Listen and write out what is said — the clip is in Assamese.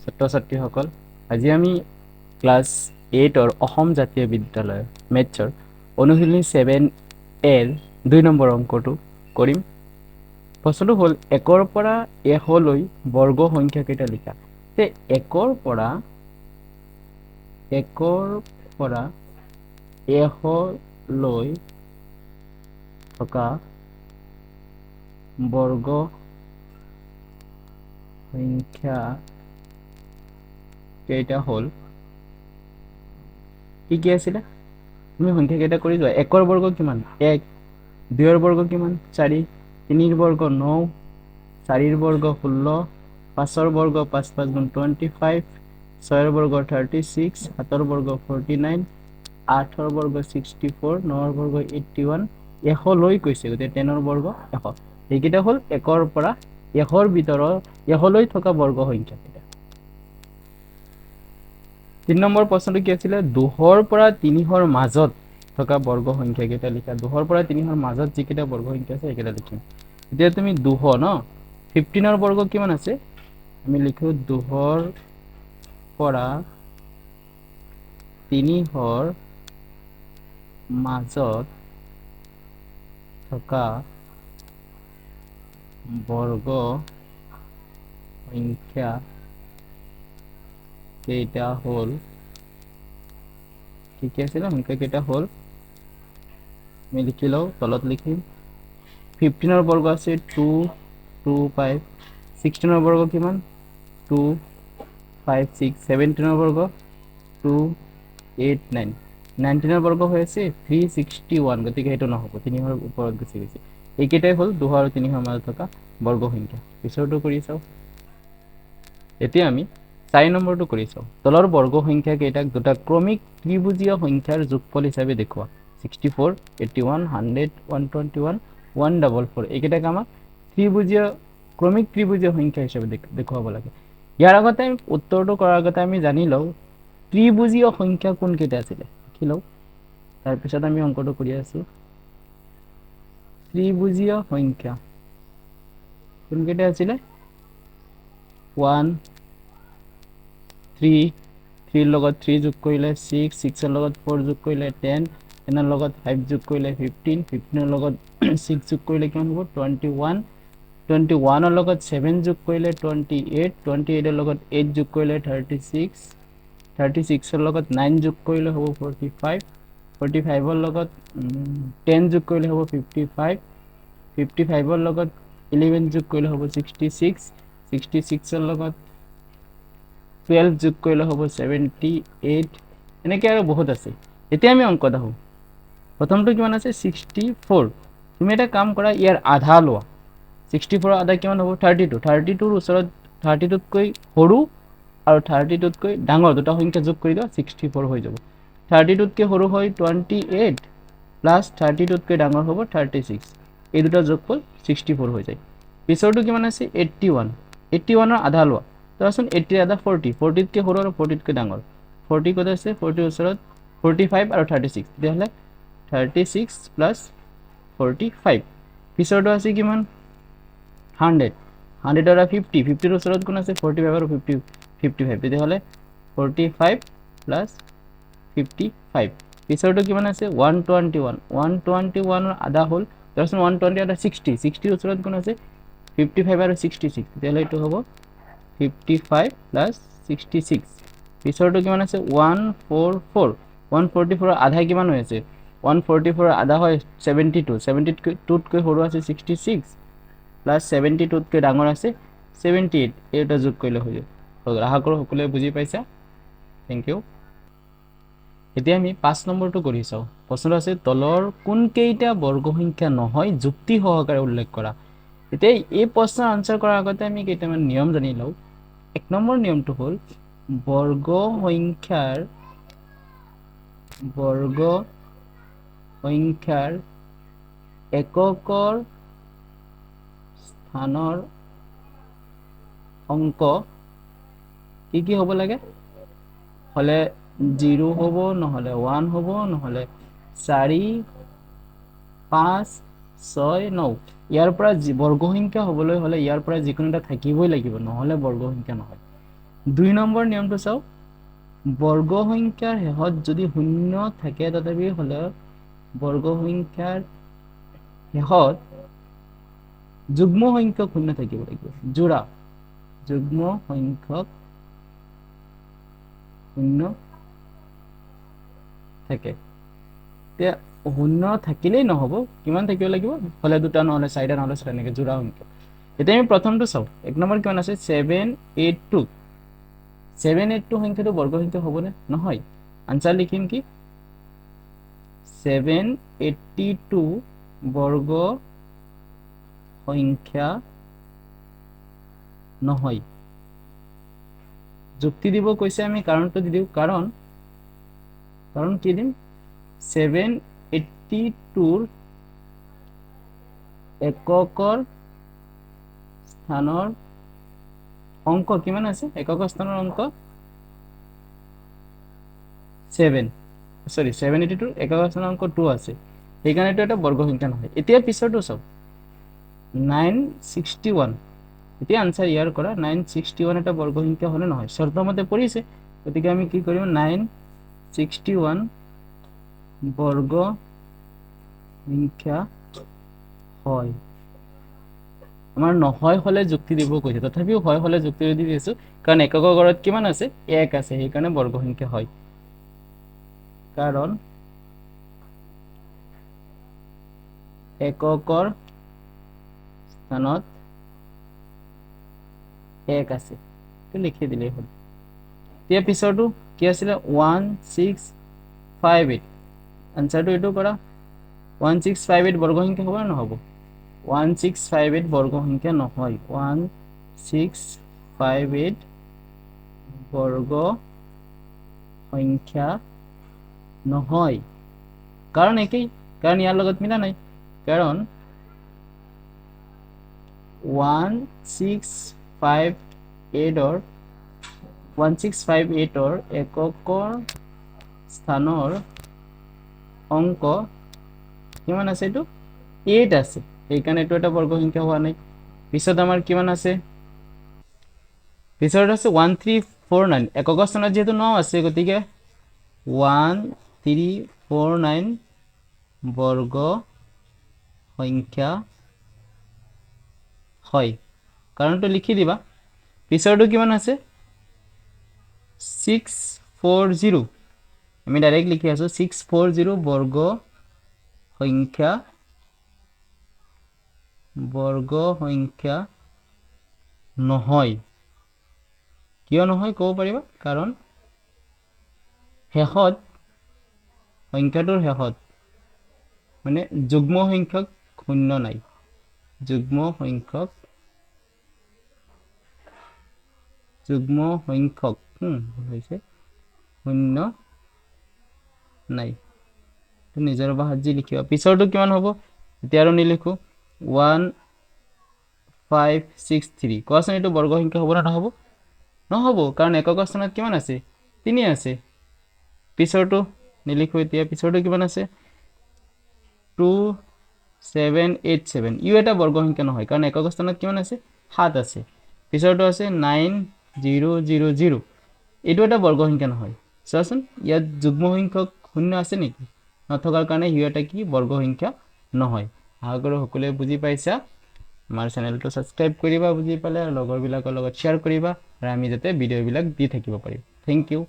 ছাত্ৰ ছাত্ৰীসকল, আজি আমি ক্লাছ 8ৰ অসম জাতীয় বিদ্যালয় মেথছৰ অনুশীলনী 7 2 নম্বৰ অংকটো কৰিম। প্ৰশ্নটো হ'ল 1ৰ পৰা 100লৈ বৰ্গ সংখ্যা কেইটা লিখা। তে 1ৰ পৰা 100লৈ থকা বৰ্গ সংখ্যা কেইটা হ'ল, কি আছিলে? তুমি সংখ্যা কেইটা কৰি যোৱা। 1ৰ বৰ্গ কিমান? 1, 2ৰ বৰ্গ কিমান? 4, 3ৰ বৰ্গ 9, 4ৰ বৰ্গ 16, 5ৰ বৰ্গ 5 5 গুণ 25, 6ৰ বৰ্গ 36, 7ৰ বৰ্গ 49, 8ৰ বৰ্গ 64, 9ৰ বৰ্গ 81, 100লৈ কৈছে, গতিকে 10ৰ বৰ্গ 100। এইকেইটা হ'ল 1ৰ পৰা 100ৰ ভিতৰত 100লৈ থকা বৰ্গ সংখ্যা কেইটা। 3 নম্বৰ প্ৰশ্নটো কি আছিলে? 2ৰ পৰা 300ৰ মাজত থকা বৰ্গ সংখ্যা কেইটা লিখা। 2ৰ পৰা 300ৰ মাজত যিকেইটা বৰ্গ সংখ্যা আছে সেইকেইটা লিখিম। এতিয়া তুমি 200 ন, 15ৰ বৰ্গ কিমান আছে? আমি লিখো 2ৰ পৰা 300ৰ মাজত থকা বৰ্গ সংখ্যা কেইটা হ'ল, কি আছিলে? সংখ্যা কেইটা হ'ল আমি লিখি লওঁ, তলত লিখিম। 15ৰ বৰ্গ আছে 2 2 5, 16ৰ বৰ্গ কিমান? 2 5 6, 17ৰ বৰ্গ 2 8 9, 19ৰ বৰ্গ হৈ আছে 361, গতিকে সেইটো নহ'ব, 300ৰ ওপৰত গুচি গৈছে। এইকেইটাই হ'ল 200 আৰু 300ৰ মাজত থকা বৰ্গ সংখ্যা। পিছৰটো কৰি চাওঁ। এতিয়া আমি 4 নম্বৰটো কৰি চাওঁ। তলৰ বৰ্গ সংখ্যা কেইটাক দুটা ক্ৰমিক ত্ৰিভুজীয় সংখ্যাৰ যোগফল হিচাপে দেখুওৱা। 64, 81, 100, 121, 144, এইকেইটাক আমাক ক্ৰমিক ত্ৰিভুজীয় সংখ্যা হিচাপে দেখুৱাব লাগে। ইয়াৰ আগতে উত্তৰটো কৰাৰ আগতে আমি জানি লওঁ ত্ৰিভুজীয় সংখ্যা কোনকেইটা আছিলে, লিখি লওঁ, তাৰপিছত আমি অংকটো কৰি আছো। ত্ৰিভুজীয় সংখ্যা কোনকেইটা আছিলে? 1 3, 3ৰ লগত 3 যোগ কৰিলে 6, 6ৰ লগত 4 যোগ কৰিলে 10, 10ৰ লগত 5 যোগ কৰিলে 15, 15ৰ লগত 6 যোগ কৰিলে কিমান হ'ব? 21, 21ৰ লগত 7 যোগ কৰিলে 28, 28ৰ লগত 8 যোগ কৰিলে 36, 36ৰ লগত 9 যোগ কৰিলে হ'ব 45, 45ৰ লগত 10 যোগ কৰিলে হ'ব 55, 55ৰ লগত 11 যোগ কৰিলে হ'ব 66, 66ৰ লগত 12 যোগ কৰিলে হ'ব 78, এনেকৈ আৰু বহুত আছে। এতিয়া আমি অংকত আহোঁ। প্ৰথমটো কিমান আছে? 64। তুমি এটা কাম কৰা, ইয়াৰ আধা লোৱা। 64ৰ আধা কিমান হ'ব? 32। 32ৰ ওচৰত 32তকৈ সৰু আৰু 32তকৈ ডাঙৰ দুটা সংখ্যা যোগ কৰি দিওঁ, 64 হৈ যাব। 32তকৈ সৰু হয় 28 প্লাছ 32তকৈ ডাঙৰ হ'ব 36, এই দুটা যোগফল 64 হৈ যায়। পিছৰটো কিমান আছে? 81। 81ৰ আধা লোৱা। চোৱাচোন, 80ৰ আধা 40, 40তকৈ সৰু আৰু 40তকৈ ডাঙৰ। 40 ক'ত আছে? 40ৰ ওচৰত 45 আৰু 36, তেতিয়াহ'লে 36 প্লাছ 45। পিছৰটো আছে কিমান? 100, 100ৰ আধা 50, 50ৰ ওচৰত কোন আছে? 45 আৰু 55, তেতিয়াহ'লে 45 প্লাছ 55। পিছৰটো কিমান আছে? 121, 121ৰ আধা হ'ল, ধৰচোন 120 আধা 60, 60ৰ ওচৰত কোন আছে? 55 আৰু 66, তেতিয়াহ'লে এইটো হ'ব 55 প্লাছ 66। পিছৰটো কিমান আছে? 144, 144ৰ আধা কিমান হৈ আছে? 144ৰ আধা হয় 72, 72তকৈ সৰু আছে 66 প্লাছ 72তকৈ ডাঙৰ আছে 78, এই দুটা যোগ কৰিলে হৈ যাব। আশা কৰোঁ সকলোৱে বুজি পাইছা। Thank you. এতিয়া আমি 5 নম্বৰটো কৰি চাওঁ। প্ৰশ্নটো আছে তলৰ কোনকেইটা বৰ্গ সংখ্যা নহয় যুক্তি সহকাৰে উল্লেখ কৰা। এতিয়া এই প্ৰশ্নৰ আনচাৰ কৰাৰ আগতে আমি কেইটামান নিয়ম জানি লওঁ। 1 নম্বৰ নিয়মটো হ'ল বৰ্গ সংখ্যাৰ এককৰ স্থানৰ অংক কি হ'ব লাগে? হ'লে 0 হ'ব, নহ'লে 1 হ'ব, নহ'লে 4 5 6 9। ইয়াৰ পৰা বৰ্গ সংখ্যা হ'বলৈ হ'লে ইয়াৰ পৰা যিকোনো এটা থাকিবই লাগিব, নহ'লে বৰ্গ সংখ্যা নহয়। 2 নম্বৰ নিয়মটো চাও বৰ্গ সংখ্যাৰ শেষত যদি শূন্য থাকে তথাপি হলে বৰ্গ সংখ্যাৰ শেষত যুগ্ম সংখ্যক শূন্য থাকিব লাগিব জোড়া যুগ্ম সংখ্যক শূন্য থাকে এতিয়া শূন্য থাকিলেই নহব কিমান থাকিব লাগিব হলে দুটা নহলে চাৰিটা নহলে ছটা এনেকে জোড়া সংখ্যা এতিয়া আমি প্ৰথমটো চাও এক নম্বৰ কিমান আছে 782 782 সংখ্যাটো বৰ্গ সংখ্যা হ'বনে নহয় আনসাৰ লিখিম কি 782 বৰ্গ সংখ্যা নহয় যুক্তি দিব কৈছে আমি কাৰণটো দি দিও কাৰণ কি দিম 782 এককৰ স্থানৰ অংক কিমান আছে এককৰ স্থানৰ অংক 782 এককৰ স্থানৰ অংক 2 আছে সেইকাৰণে এটা বৰ্গ সংখ্যা নহয় এতিয়া পিছৰটো চাও 961 এতিয়া আনসাৰ ইয়াৰ কৰা 961 এটা বৰ্গ সংখ্যা হলে নহয় শৰ্তমতে পৰিছে গতিকে আমি কি কৰিম 961 বৰ্গ সংখ্যা হয় আমাৰ নহয় হলে যুক্তি দিব কৈছে তথাপিও হয় হলে যুক্তি দি দিছো কাৰণ এককৰ ঘৰত কিমান আছে 1 আছে সেইকাৰণে বৰ্গ সংখ্যা হয় কাৰণ এককৰ স্থানত 1 আছে তো লিখি দিলেই হ'ল এতিয়া পিছৰটো কি আছিল 1658 আনসাৰটো এটো কৰা 1658 বৰ্গ সংখ্যা হ'ব না নহব 1658 বৰ্গ সংখ্যা নহয় 1658 বৰ্গ সংখ্যা নহয় কাৰণ একেই কাৰণ ইয়াৰ লগত মিলা নাই কাৰণ 1658 ৰ এককৰ স্থানৰ অংক কিমান আছে এটো 8 আছে সেইকাৰণে এটো এটা বৰ্গ সংখ্যা হোৱা নাই পিছত আমাৰ কিমান আছে পিছত আছে 1349 এককৰ স্থানত যেহেতু 9 আছে গতিকে 1349 বৰ্গ সংখ্যা হয় কাৰণটো লিখি দিবা পিছৰটো কিমান আছে 640 আমি ডাইৰেক্ট লিখি আছো 640 বৰ্গ সংখ্যা নহয় কিয় নহয় ক'ব পাৰিবা কাৰণ শেষত সংখ্যাটোৰ শেষত মানে যুগ্ম সংখ্যক শূন্য নাই যুগ্ম সংখ্যক হৈছে শূন্য নাই তো নিজৰ বাহাত যি লিখিবা পিছৰটো কিমান হ'ব এতিয়া আৰু নিলিখো 1563 কোৱাচোন এইটো বৰ্গ সংখ্যা হ'ব না নহব নহব কাৰণ এককৰ স্থানত কিমান আছে 3 আছে পিছৰটো নিলিখো এতিয়া পিছৰটো কিমান আছে 2787 ইউ এটা বৰ্গ সংখ্যা নহয় কাৰণ এককৰ স্থানত কিমান আছে 7 আছে পিছৰটো আছে 9000 এইটো এটা বৰ্গ সংখ্যা নহয় চোৱাচোন ইয়াত যুগ্ম সংখ্যক শূন্য আছে নেকি নথকাৰ কাৰণে ইউ এটা কি বৰ্গ সংখ্যা নহয় আগৰ সকলোৱে বুজি পাইছা আমাৰ চেনেলটো সাবস্ক্ৰাইব কৰিবা বুজি পালে আৰু লগৰ বিলাকৰ লগত শেয়াৰ কৰিবা আৰু আমি যাতে ভিডিঅ' বিলাক দি থাকিব পাৰিম থ্যাংক ইউ